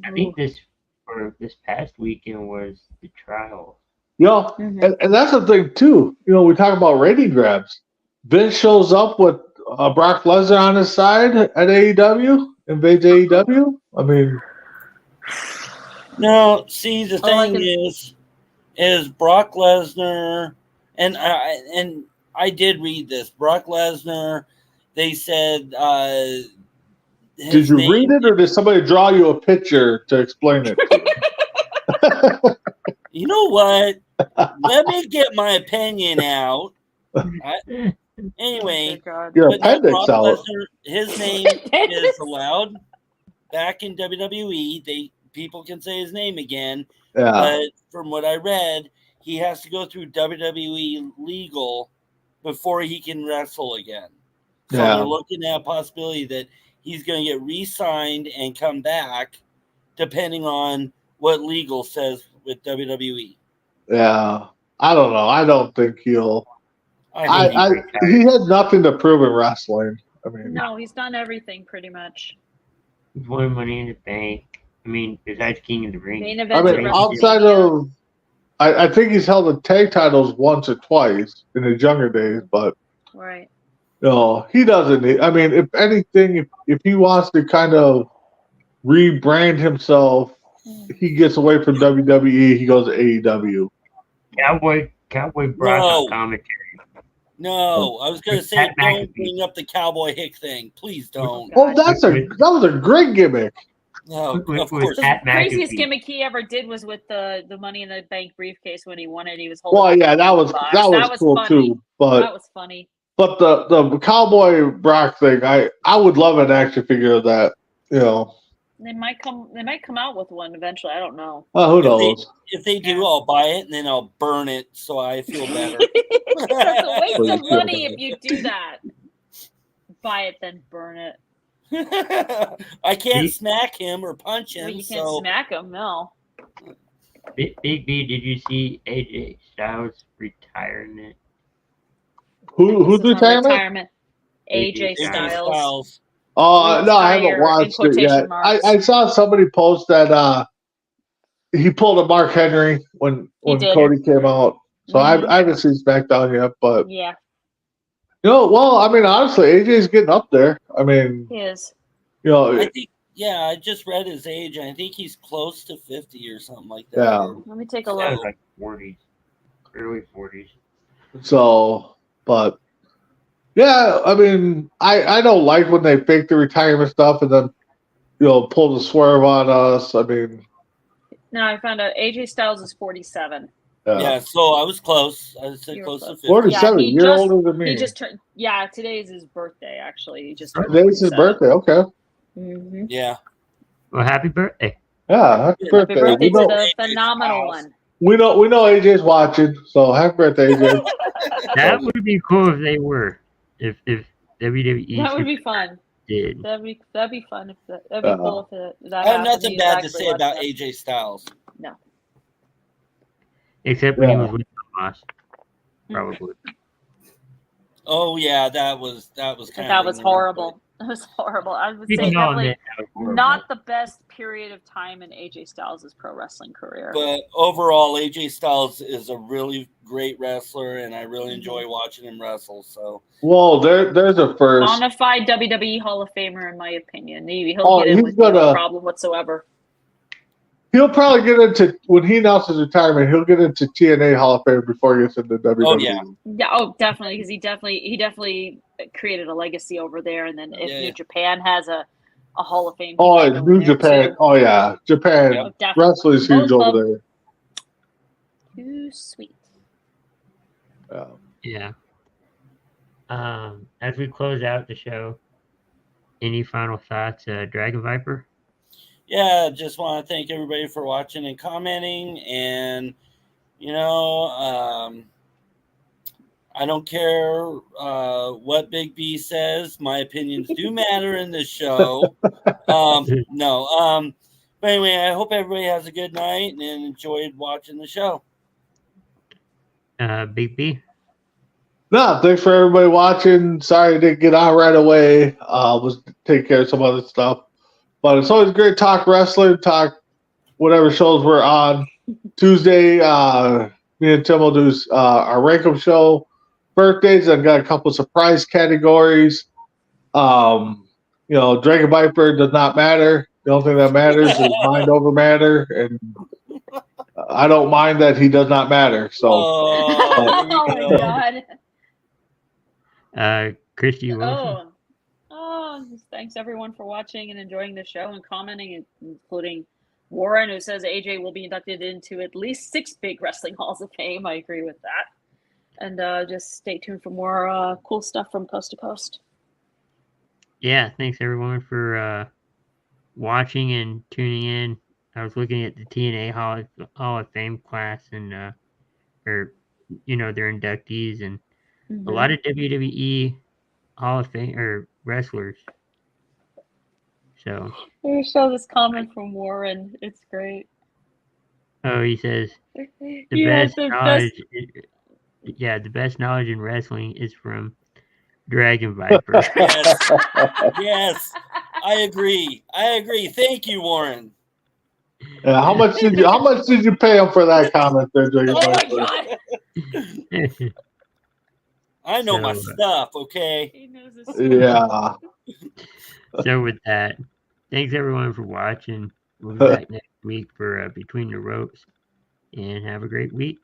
I think this past weekend was the trial. Mhm. And that's the thing too. We talk about rating grabs. Vince shows up with Brock Lesnar on his side at AEW, invades AEW. I mean, No, see, the Oh, I thing can- is Brock Lesnar, and I did read this. Brock Lesnar, they said. did you read it, or did somebody draw you a picture to explain it? You know what? Let me get my opinion out. Anyway, Oh, God. Your but no, appendix Brock out. Lesnar, his name is allowed back in WWE. People can say his name again, Yeah, but from what I read, he has to go through WWE legal before he can wrestle again. So Yeah. they're looking at a possibility that he's going to get re-signed and come back, depending on what legal says with WWE. yeah. I don't know. I don't think he'll. He has nothing to prove in wrestling. I mean, No, he's done everything pretty much. He's won Money in the Bank. I mean, besides King of the Ring. Main I events at mean, WrestleMania. outside of, I think he's held the tag titles once or twice in his younger days, but Right. no, he doesn't need. I mean, if anything, if he wants to kind of rebrand himself, he gets away from WWE. He goes to AEW. Cowboy Brock No. commentary. No, I was going to say, Pat don't McAfee. bring up the Cowboy Hick thing. Please don't. Well, that was a great gimmick. No, With of course. The Pat craziest McAfee. gimmick he ever did was with the Money in the Bank briefcase when he won it. He was holding. Well, yeah, that was cool funny. too. But That was funny. But the Cowboy Brock thing, I would love an action figure of that. You know, They might come out with one eventually. I don't know. who knows? If they do, I'll buy it and then I'll burn it so I feel better. That's a waste Well, of you feel money better. if you do that. Buy it, then burn it. I can't smack him or punch him. Well, you can't so smack him, no. Big B, did you see AJ Styles retirement? Who's This is on retirement? AJ AJ Styles. No, I haven't Retire, in watched it quotation yet. marks. I saw somebody post that he pulled a Mark Henry when He did. Cody came out. So Mhm. I haven't seen SmackDown yet, but Yeah, well, I mean, honestly, AJ's getting up there. I mean, he is. I think, I just read his age, and I think he's close to 50 or something like that. Yeah. Let me take a That look. was like 40s, early 40s. So, but yeah, I mean, I don't like when they fake the retirement stuff and then pull the swerve on us. I mean, No, I found out AJ Styles is 47. Yeah, so I was close. I said You were close to close. 50. 47, Yeah, a year older than me. He just turned. Yeah, today is his birthday. Actually, he just turned Today's his 47. birthday. Okay. Mhm. Yeah. Well, happy birthday. Yeah, happy Happy birthday. Happy birthday We know, to the AJ phenomenal Styles. one. we know AJ's watching, so happy birthday, AJ. That would be cool if they were. If WWE That would be fun. did. That'd be fun if that'd be cool if that I have happened. nothing You'd bad to actually say watch about that. AJ Styles. Except when he Yeah. was with Hamas, probably. Oh yeah, that was kind of That was horrible. It was horrible. I would say People know definitely that was horrible. not the best period of time in AJ Styles' pro wrestling career. But overall, AJ Styles is a really great wrestler, and I really enjoy watching him wrestle. So Whoa, there's a first. Bonafide WWE Hall of Famer, in my opinion. He'll Oh, get in he's with no gonna- problem whatsoever. He'll probably get into, when he announces retirement, he'll get into TNA Hall of Fame before he gets into WWE. Oh, yeah. Yeah, oh, definitely, because he definitely created a legacy over there. And then if Yeah, New yeah. Japan has a Hall of Fame, Oh, he it's might go New there, Japan. too. Oh, yeah. Japan. Yep. Oh, definitely. Wrestling's huge Both over of- there. Too sweet. Yeah. Yeah. As we close out the show, any final thoughts, Dragon Viper? Yeah, just want to thank everybody for watching and commenting. And, I don't care what Big B says. My opinions do matter in this show. But anyway, I hope everybody has a good night and enjoyed watching the show. Big B? No, thanks for everybody watching. Sorry I didn't get on right away. Was taking care of some other stuff. But it's always great to talk wrestling, talk whatever shows we're on. Tuesday, me and Tim will do our Rankum show. Birthdays, I've got a couple surprise categories. Dragon Viper does not matter. The only thing that matters is mind over matter. And I don't mind that he does not matter. So Oh, Oh my God. Christy Wilson? Just thanks everyone for watching and enjoying the show and commenting, including Warren, who says AJ will be inducted into at least 6 big wrestling halls of fame. I agree with that. And just stay tuned for more cool stuff from coast to coast. Yeah, thanks everyone for watching and tuning in. I was looking at the TNA Hall of Fame class and their inductees and a lot of WWE Hall of Fame or wrestlers. So Let show this comment from Warren. It's great. he says the Yeah, best the knowledge Yeah, the best knowledge in wrestling is from Dragon Viper. Yes, yes, I agree. Thank you, Warren. How much did you pay him for that comment there, Dragon Oh my Viper? god. I know my So, stuff, okay? He knows his Yeah. So with that, thanks everyone for watching. We'll be back next week for Between the Ropes, and have a great week.